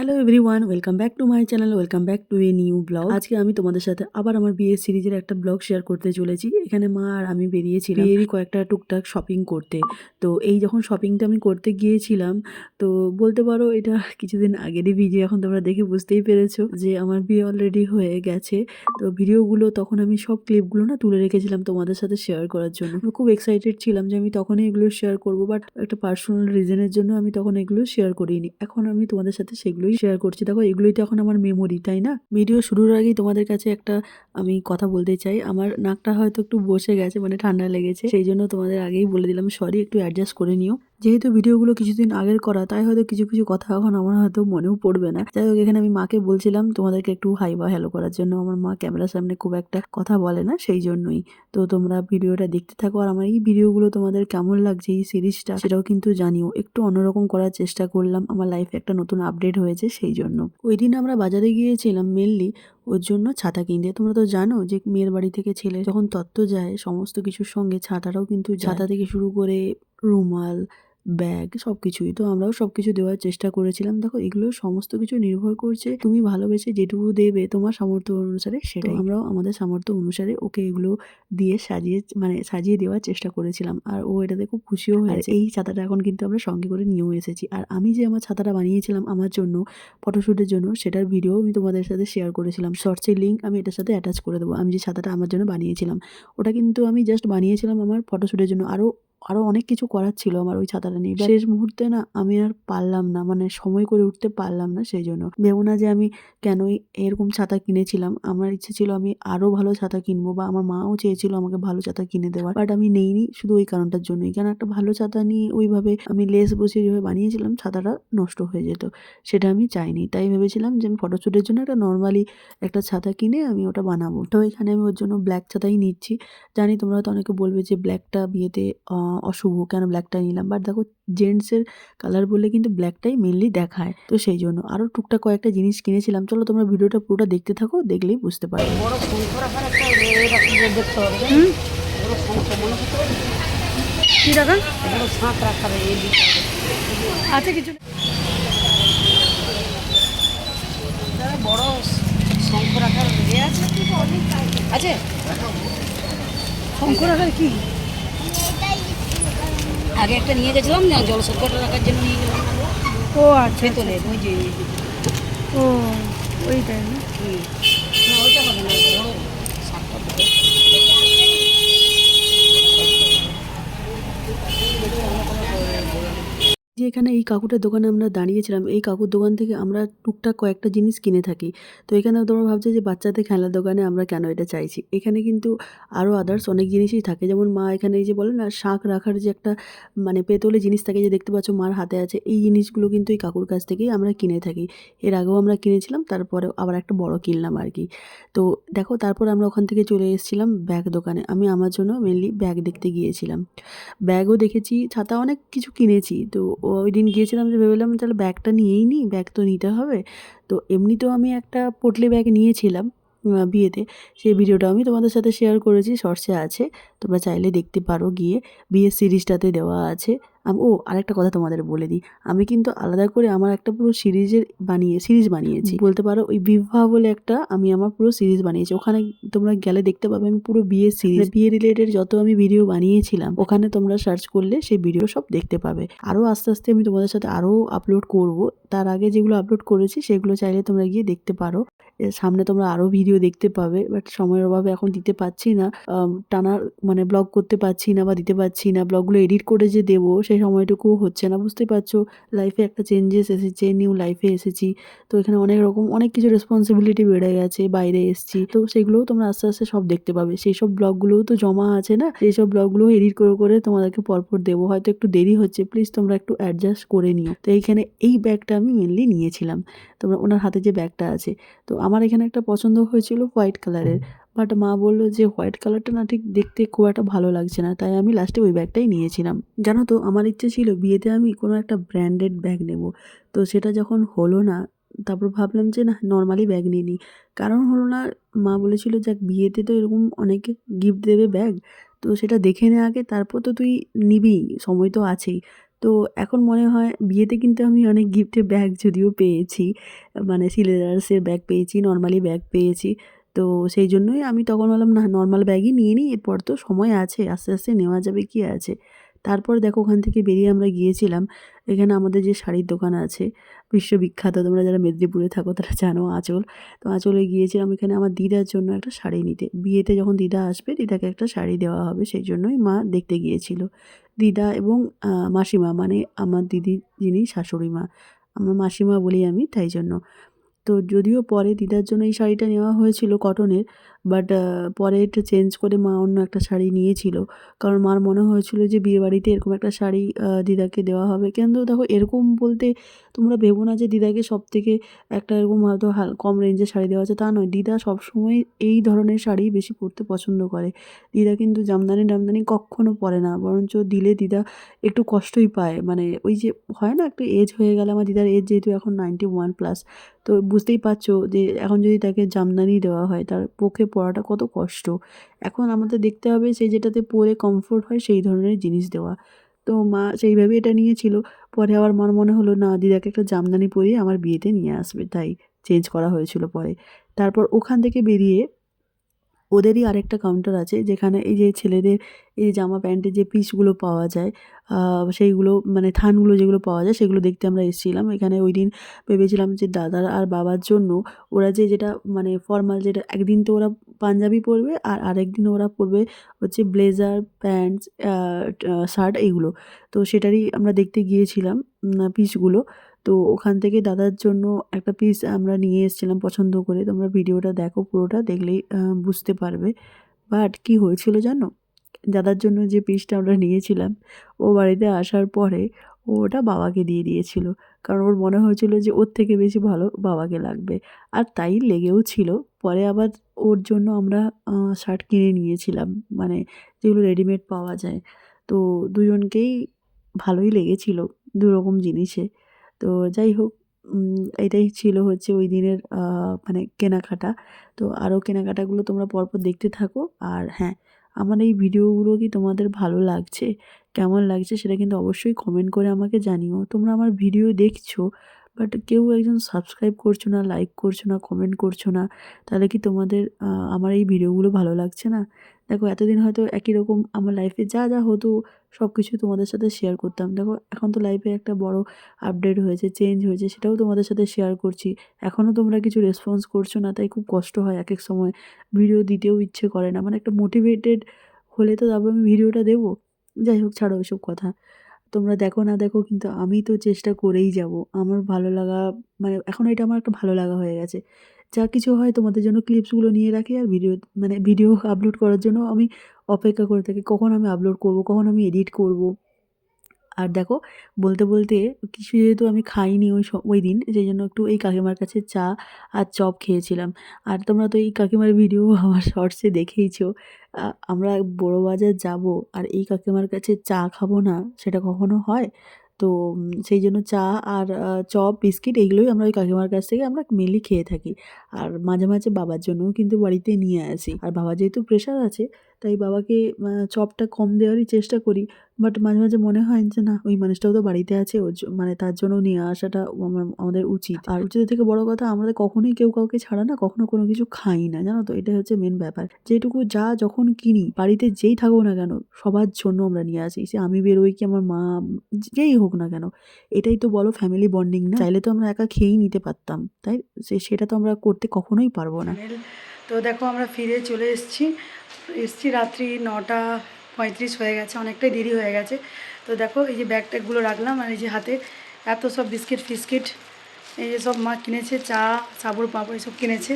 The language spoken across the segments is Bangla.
Hello everyone, welcome back to my channel, welcome back to a new blog. আজকে আমি তোমাদের সাথে আবার আমার বিয়ের সিরিজের একটা ব্লগ শেয়ার করতে চলেছি। এখানে মা আর আমি বেরিয়েছিলাম বিয়েরই কয়েকটা টুকটাক শপিং করতে। তো এই যখন শপিংটা আমি করতে গিয়েছিলাম, তো বলতে পারো এটা কিছুদিন আগেরই ভিডিও। এখন তোমরা দেখে বুঝতেই পেরেছো যে আমার বিয়ে অলরেডি হয়ে গেছে। তো ভিডিওগুলো তখন আমি সব ক্লিপগুলো না তুলে রেখেছিলাম তোমাদের সাথে শেয়ার করার জন্য। আমি খুব এক্সাইটেড ছিলাম যে আমি তখনই এগুলো শেয়ার করবো, বাট একটা পার্সোনাল রিজনের জন্য আমি তখন এগুলো শেয়ার করিনি। এখন আমি তোমাদের সাথে সেগুলোই শেয়ার করছি। দেখো, এগুলোই তো এখন আমার মেমোরি, তাই না? ভিডিও শুরুর আগেই তোমাদের কাছে একটা আমি কথা বলতে চাই। আমার নাকটা হয়তো একটু বসে গেছে, মানে ঠান্ডা লেগেছে, সেই জন্য তোমাদের আগেই বলে দিলাম, সরি, একটু অ্যাডজাস্ট করে নিও। যেহেতু ভিডিওগুলো কিছুদিন আগের করা, তাই হয়তো কিছু কিছু কথা এখন আমার হয়তো মনেও পড়বে না। যাই হোক, এখানে আমি মাকে বলছিলাম তোমাদেরকে একটু হাই বা হ্যালো করার জন্য। আমার মা ক্যামেরার সামনে খুব একটা কথা বলে না, সেই জন্যই। তো তোমরা ভিডিওটা দেখতে থাকো, আর আমার এই ভিডিওগুলো তোমাদের কেমন লাগছে, এই সিরিজটা, সেটাও কিন্তু জানিও। একটু অন্যরকম করার চেষ্টা করলাম, আমার লাইফে একটা নতুন আপডেট হয়েছে সেই জন্য। ওই দিন আমরা বাজারে গিয়েছিলাম মেনলি ওর জন্য ছাতা কিনতে। তোমরা তো জানো যে মেয়ের বাড়ি থেকে ছেলে যখন তত্ত্ব যায়, সমস্ত কিছুর সঙ্গে ছাতাটাও কিন্তু যায়। ছাতা থেকে শুরু করে রুমাল, ব্যাগ, সবকিছুই। তো আমরাও সবকিছু দেওয়ার চেষ্টা করেছিলাম। দেখো, এগুলো সমস্ত কিছু নির্ভর করছে তুমি ভালোবেসে যেটুকু দেবে তোমার সামর্থ্য অনুসারে, সেটাই। আমরাও আমাদের সামর্থ্য অনুসারে ওকে এগুলো দিয়ে সাজিয়ে দেওয়ার চেষ্টা করেছিলাম, আর ও এটাতে খুব খুশিও হয়েছে। এই ছাতাটা এখন কিন্তু আমরা সঙ্গে করে নিয়েও এসেছি। আর আমি যে আমার ছাতাটা বানিয়েছিলাম আমার জন্য ফটোশ্যুটের জন্য, সেটার ভিডিও আমি তোমাদের সাথে শেয়ার করেছিলাম। শর্টসের লিঙ্ক আমি এটার সাথে অ্যাটাচ করে দেবো। আমি যে ছাতাটা আমার জন্য বানিয়েছিলাম, ওটা কিন্তু আমি জাস্ট বানিয়েছিলাম আমার ফটোশ্যুটের জন্য। আরো অনেক কিছু করার ছিল আমার ওই ছাতাটা নিয়ে। শেষ মুহূর্তে না আমি আর পারলাম না, মানে সময় করে উঠতে পারলাম না। সেই জন্য ভেবো না যে আমি কেনই এরকম ছাতা কিনেছিলাম। আমার ইচ্ছে ছিল আমি আরো ভালো ছাতা কিনবো, বা আমার মাও চেয়েছিল আমাকে ভালো ছাতা কিনে দেওয়ার, বাট আমি নেইনি শুধু ওই কারণটার জন্যই। কেন একটা ভালো ছাতা নিয়ে ওইভাবে আমি লেস বসিয়ে যেভাবে বানিয়েছিলাম, ছাতাটা নষ্ট হয়ে যেত, সেটা আমি চাইনি। তাই ভেবেছিলাম যে আমি ফটোশ্যুটের জন্য একটা নর্মালি একটা ছাতা কিনে আমি ওটা বানাবো। তো এখানে আমি ওর জন্য ব্ল্যাক ছাতাই নিচ্ছি। জানি তোমরা হয়তো অনেকে বলবে যে ব্ল্যাকটা বিয়েতে অশুভ, কেন ব্ল্যাকটাই নিলাম। বাট দেখো, জেন্টসের কালার বললে কিন্তু ব্ল্যাকটাই মেনলি দেখায়, তো সেই জন্য আরও টুকটাক কয়েকটা জিনিস কিনেছিলাম। চলো তোমরা ভিডিওটা পুরোটা দেখতে থাকো, দেখলেই বুঝতে পারবে। কি রাখা আছে কিছু বড় শঙ্খ রাখার আছে। শঙ্খ রাখার কি আগে একটা নিয়ে গেছিলাম না, জল সংকট রাখার জন্য নিয়ে গেলাম। ও আচ্ছা, তোলে ওই যে ও ওইটাই না, ওইটা হবে না, বড় সাতটা বড়। যে এখানে এই কাকুটার দোকানে আমরা দাঁড়িয়েছিলাম, এই কাকুর দোকান থেকে আমরা টুকটাক কয়েকটা জিনিস কিনে থাকি। তো এখানে তোমরা ভাবছো যে বাচ্চাদের খেলার দোকানে আমরা কেন এটা চাইছি। এখানে কিন্তু আরও আদার্স অনেক জিনিসই থাকে। যেমন মা এখানে এই যে বলে না, শাঁখ রাখার যে একটা মানে পেতলে জিনিস থাকে, যে দেখতে পাচ্ছ মার হাতে আছে, এই জিনিসগুলো কিন্তু এই কাকুর কাছ থেকেই আমরা কিনে থাকি। এর আগেও আমরা কিনেছিলাম, তারপরে আবার একটা বড় কিনলাম আর কি। তো দেখো, তারপর আমরা ওখান থেকে চলে এসেছিলাম ব্যাগ দোকানে। আমি আমার জন্য মেনলি ব্যাগ দেখতে গিয়েছিলাম। ব্যাগও দেখেছি, ছাতা, অনেক কিছু কিনেছি। তো ওই দিন গিয়েছিলাম যে ভেবেলাম তাহলে ব্যাগটা নিয়েই নিই, ব্যাগ তো নিতে হবে। তো এমনিতেও আমি একটা পটলি ব্যাগ নিয়েছিলাম বিয়েতে, সেই ভিডিওটা আমি তোমাদের সাথে শেয়ার করেছি, শর্টসে আছে, তোমরা চাইলে দেখতে পারো গিয়ে, বিয়ের সিরিজটাতে দেওয়া আছে। ও আরেকটা কথা তোমাদের বলে দিই, আমি কিন্তু আলাদা করে আমার একটা পুরো সিরিজ বানিয়েছি বলতে পারো। ওই বিবাহ বলে একটা আমি আমার পুরো সিরিজ বানিয়েছি। ওখানে তোমরা গেলে দেখতে পাবে আমি পুরো বিয়ের সিরিজ, বিয়ে রিলেটেড যত আমি ভিডিও বানিয়েছিলাম, ওখানে তোমরা সার্চ করলে সেই ভিডিও সব দেখতে পাবে। আরও আস্তে আস্তে আমি তোমাদের সাথে আরও আপলোড করব। তার আগে যেগুলো আপলোড করেছি সেগুলো চাইলে তোমরা গিয়ে দেখতে পারো। এর সামনে তোমরা আরও ভিডিও দেখতে পাবে, বাট সময়ের অভাবে এখন দিতে পারছি না। টানা মানে ব্লগ করতে পারছি না বা দিতে পারছি না। ব্লগগুলো এডিট করে যে দেবো সেই সময়টুকুও হচ্ছে না। বুঝতে পারছো, লাইফে একটা চেঞ্জেস এসেছে, নিউ লাইফে এসেছি। তো এখানে অনেক কিছু রেসপন্সিবিলিটি বেড়ে গেছে, বাইরে এসেছি। তো সেগুলোও তোমরা আস্তে আস্তে সব দেখতে পাবে। সেই সব ব্লগগুলোও তো জমা আছে না, সেই সব ব্লগগুলো এডিট করে করে তোমাদেরকে পরপর দেবো। হয়তো একটু দেরি হচ্ছে, প্লিজ তোমরা একটু অ্যাডজাস্ট করে নিও। তো এইখানে এই ব্যাগটা আমি মেনলি নিয়েছিলাম, তোমরা ওনার হাতে যে ব্যাগটা আছে। তো আমার এখানে একটা পছন্দ হয়েছিল হোয়াইট কালারের, বাট মা বললো যে হোয়াইট কালারটা না ঠিক দেখতে খুব একটা ভালো লাগছে না, তাই আমি লাস্টে ওই ব্যাগটাই নিয়েছিলাম। জানো তো, আমার ইচ্ছে ছিল বিয়েতে আমি কোনো একটা ব্র্যান্ডেড ব্যাগ নেব। তো সেটা যখন হলো না, তারপর ভাবলাম যে না, নর্মালি ব্যাগ নিয়ে নিই। কারণ হলো না, মা বলেছিল যাক বিয়েতে তো এরকম অনেকে গিফট দেবে ব্যাগ, তো সেটা দেখে নে আগে, তারপর তো তুই নিবি, সময় তো আছেই। তো এখন মনে হয় বিয়েতে কিন্তু আমি অনেক গিফটের ব্যাগ যদিও পেয়েছি, মানে সিলেদার্সের ব্যাগ পেয়েছি, নর্মালি ব্যাগ পেয়েছি। তো সেই জন্যই আমি তখন বললাম না নর্মাল ব্যাগই নিয়ে নিই, এরপর তো সময় আছে, আস্তে আস্তে নেওয়া যাবে, কি আছে। তারপর দেখো ওখান থেকে বেরিয়ে আমরা গিয়েছিলাম এখানে আমাদের যে শাড়ির দোকান আছে বিশ্ববিখ্যাত, তোমরা যারা মেদিনীপুরে থাকো তারা জানো, আঁচল। তো আঁচলে গিয়েছিলাম এখানে আমার দিদার জন্য একটা শাড়ি নিতে, বিয়েতে যখন দিদা আসবে দিদাকে একটা শাড়ি দেওয়া হবে, সেই জন্যই মা দেখতে গিয়েছিল। দিদা এবং মাসিমা, মানে আমার দিদির যিনি শাশুড়ি মা, আমার মাসিমা বলি আমি, তাই জন্য। তো যদিও পরে দিদার জন্য এই শাড়িটা নেওয়া হয়েছিল কটনের, বাট পরে এটা চেঞ্জ করে মা অন্য একটা শাড়ি নিয়েছিল। কারণ মার মনে হয়েছিল যে বিয়েবাড়িতে এরকম একটা শাড়ি দিদাকে দেওয়া হবে। কিন্তু দেখো এরকম বলতে তোমরা ভেবো না যে দিদাকে সবথেকে একটা এরকম হয়তো কম রেঞ্জের শাড়ি দেওয়া আছে, তা নয়। দিদা সবসময় এই ধরনের শাড়ি বেশি পরতে পছন্দ করে। দিদা কিন্তু জামদানি টামদানি কক্ষনো পরে না, বরঞ্চ দিলে দিদা একটু কষ্টই পায়। মানে ওই যে হয় না, একটু এজ হয়ে গেলে, আমার দিদার এজ যেহেতু এখন 91+, তো বুঝতেই পারছো যে এখন যদি তাকে জামদানি দেওয়া হয় তার পক্ষে পরাটা কত কষ্ট। এখন আমাদের দেখতে হবে সে যেটাতে পরে কমফোর্ট হয় সেই ধরনের জিনিস দেওয়া। তো মা সেইভাবে এটা নিয়েছিল। পরে আবার মার মনে হলো না দিদাকে একটা জামদানি পরিয়ে আমার বিয়েতে নিয়ে আসবে, তাই চেঞ্জ করা হয়েছিল পরে। তারপর ওখান থেকে বেরিয়ে ওদেরই আরেকটা কাউন্টার আছে যেখানে এই যে ছেলেদের এই যে জামা প্যান্টের যে পিসগুলো পাওয়া যায়, সেইগুলো মানে থানগুলো যেগুলো পাওয়া যায় সেগুলো দেখতে আমরা এসেছিলাম এখানে। ওই দিন ভেবেছিলাম যে দাদার আর বাবার জন্য ওরা যে যেটা মানে ফর্মাল, যেটা একদিন তো ওরা পাঞ্জাবি পরবে আর আরেকদিন ওরা পরবে হচ্ছে ব্লেজার প্যান্টস শার্ট এইগুলো। তো সেটারই আমরা দেখতে গিয়েছিলাম পিসগুলো। তো ওখান থেকে দাদার জন্য একটা পিস আমরা নিয়ে এসেছিলাম পছন্দ করে। তোমরা ভিডিওটা দেখো, পুরোটা দেখলেই বুঝতে পারবে। বাট কী হয়েছিল জানো? দাদার জন্য যে পিসটা আমরা নিয়েছিলাম, ও বাড়িতে আসার পরে ও ওটা বাবাকে দিয়ে দিয়েছিল। কারণ ওর মনে হয়েছিল যে ওর থেকে বেশি ভালো বাবাকে লাগবে। আর তাই লেগেও ছিল। পরে আবার ওর জন্য আমরা শার্ট কিনে নিয়েছিলাম, মানে যেগুলো রেডিমেড পাওয়া যায়। তো দুজনকেই ভালোই লেগেছিল দুরকম জিনিসে। তো যাই হোক, এটাই ছিল হচ্ছে ওই দিনের মানে কেনাকাটা। তো আরও কেনাকাটাগুলো তোমরা পরপর দেখতে থাকো। আর হ্যাঁ, আমার এই ভিডিওগুলো কি তোমাদের ভালো লাগছে? কেমন লাগছে সেটা কিন্তু অবশ্যই কমেন্ট করে আমাকে জানিও। তোমরা আমার ভিডিও দেখছো, বাট কেউ একজন সাবস্ক্রাইব করছো না, লাইক করছো না, কমেন্ট করছো না। তাহলে কি তোমাদের আমার এই ভিডিওগুলো ভালো লাগছে না? দেখো এতদিন হয়তো একই রকম আমার লাইফে যা যা হতো সব কিছুই তোমাদের সাথে শেয়ার করতাম। দেখো এখন তো লাইফে একটা বড় আপডেট হয়েছে, চেঞ্জ হয়েছে, সেটাও তোমাদের সাথে শেয়ার করছি। এখনও তোমরা কিছু রেসপন্স করছো না, তাই খুব কষ্ট হয় এক এক সময়। ভিডিও দিতেও ইচ্ছে করে না, মানে একটা মোটিভেটেড হলে তো তবে আমি ভিডিওটা দেবো। যাই হোক, ছাড়ো ওইসব কথা। তোমরা দেখো না দেখো, কিন্তু আমি তো চেষ্টা করেই যাব। আমার ভালো লাগা, মানে এখন এটা আমার একটা ভালো লাগা হয়ে গেছে। যা কিছু হয় তোমাদের জন্য ক্লিপসগুলো নিয়ে রাখি, আর ভিডিও মানে ভিডিও আপলোড করার জন্য আমি অপেক্ষা করে থাকি কখন আমি আপলোড করব, কখন আমি এডিট করব। আর দেখো বলতে বলতে কিছু যেহেতু আমি খাইনি ওই দিন, সেই জন্য একটু এই কাকিমার কাছে চা আর চপ খেয়েছিলাম। আর তোমরা তো এই কাকিমার ভিডিও আমার শর্টসে দেখেইছো। আমরা বড়বাজার যাব আর এই কাকিমার কাছে চা খাবো না, সেটা কখনো হয়? তো সেই জন্য চা আর চপ বিস্কিট এইগুলোই আমরা ওই কাকিমার কাছ থেকে আমরা মেনলি খেয়ে থাকি। আর মাঝে মাঝে বাবার জন্যও কিন্তু বাড়িতে নিয়ে আসি। আর বাবা যেহেতু প্রেশার আছে, তাই বাবাকে চপটা কম দেওয়ারই চেষ্টা করি। বাট মাঝে মাঝে মনে হয় যে না, ওই মানুষটাও তো বাড়িতে আছে, ওর মানে তার জন্য নিয়ে আসাটা আমাদের উচিত। আর উচিতের থেকে বড় কথা, আমাদের কখনোই কেউ কাউকে ছাড়া না কখনো কোনো কিছু খাই না, জানো তো? এটা হচ্ছে মেন ব্যাপার। যেটুকু যা যখন কিনি বাড়িতে যেই থাকুক না কেন সবার জন্য আমরা নিয়ে আসি। সে আমি বেরোই কি আমার মা, যেই হোক না কেন। এটাই তো বলো ফ্যামিলি বন্ডিং না? চাইলে তো আমরা একা খেয়েই নিতে পারতাম, তাই সেটা তো আমরা করতে কখনোই পারবো না। তো দেখো আমরা ফিরে চলে এসছি রাত্রি 9:35 হয়ে গেছে, অনেকটাই দেরি হয়ে গেছে। তো দেখো এই যে ব্যাগ ট্যাগগুলো রাখলাম, আর এই যে হাতে এত সব বিস্কিট ফিস্কিট, এই যে সব মা কিনেছে, চা সাবুর পাঁপড় এসব কিনেছে।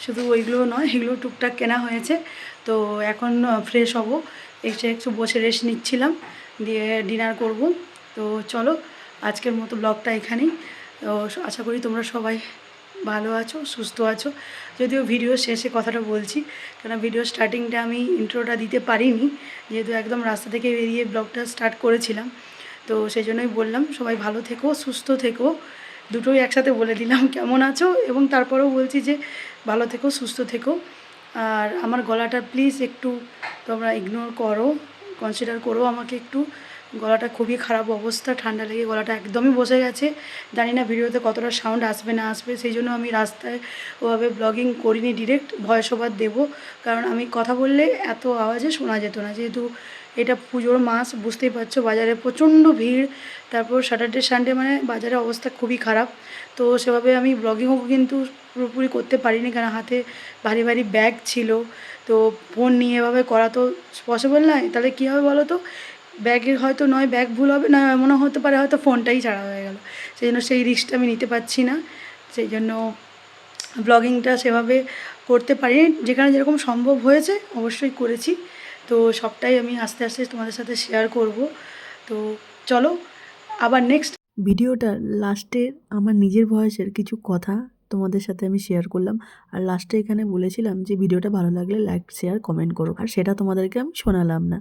শুধু ওইগুলো নয়, এগুলো টুকটাক কেনা হয়েছে। তো এখন ফ্রেশ হব, এসে একটু বসে রেস্ট নিচ্ছিলাম, দিয়ে ডিনার করব। তো চলো আজকের মতো ব্লগটা এখানেই। তো আশা করি তোমরা সবাই ভালো আছো, সুস্থ আছো। যদিও ভিডিও শেষে কথাটা বলছি, কেন ভিডিও স্টার্টিংটা আমি ইন্ট্রোটা দিতে পারিনি, যেহেতু একদম রাস্তা থেকে বেরিয়ে ব্লগটা স্টার্ট করেছিলাম। তো সেই জন্যই বললাম সবাই ভালো থেকো, সুস্থ থেকো, দুটোই একসাথে বলে দিলাম কেমন আছো। এবং তারপরেও বলছি যে ভালো থেকো, সুস্থ থেকো। আর আমার গলাটা প্লিজ একটু তোমরা ইগনোর করো, কনসিডার করো আমাকে একটু, গলাটা খুবই খারাপ অবস্থা, ঠান্ডা লেগে গলাটা একদমই বসে গেছে। জানি না ভিডিওতে কতটা সাউন্ড আসবে না আসবে, সেই জন্য আমি রাস্তায় ওভাবে ব্লগিং করিনি, ডিরেক্ট ভয়েস ওভার দেবো। কারণ আমি কথা বললে এত আওয়াজে শোনা যেত না, যেহেতু এটা পুজোর মাস, বুঝতেই পারছো বাজারে প্রচণ্ড ভিড়। তারপর স্যাটারডে সানডে মানে বাজারের অবস্থা খুবই খারাপ। তো সেভাবে আমি ব্লগিংও কিন্তু পুরোপুরি করতে পারিনি, কারণ হাতে ভারী ভারী ব্যাগ ছিল। তো ফোন নিয়ে এভাবে করা তো পসিবল নয়। তাহলে কী হবে বলো তো, ব্যাগের হয়তো নয় ব্যাগ ভুল হবে, নয় এমনও হতে পারে হয়তো ফোনটাই ছাড়া হয়ে গেল। সেই জন্য সেই রিস্কটা আমি নিতে পারছি না। সেই জন্য ব্লগিংটা সেভাবে করতে পারিনি। যেখানে যেরকম সম্ভব হয়েছে অবশ্যই করেছি। তো সবটাই আমি আস্তে আস্তে তোমাদের সাথে শেয়ার করব। তো চলো আবার নেক্সট ভিডিওটার লাস্টে আমার নিজের ভয়েসের কিছু কথা তোমাদের সাথে আমি শেয়ার করলাম। আর লাস্টে এখানে বলেছিলাম যে ভিডিওটা ভালো লাগলে লাইক, শেয়ার, কমেন্ট করো। আর সেটা তোমাদেরকে আমি শোনালাম না।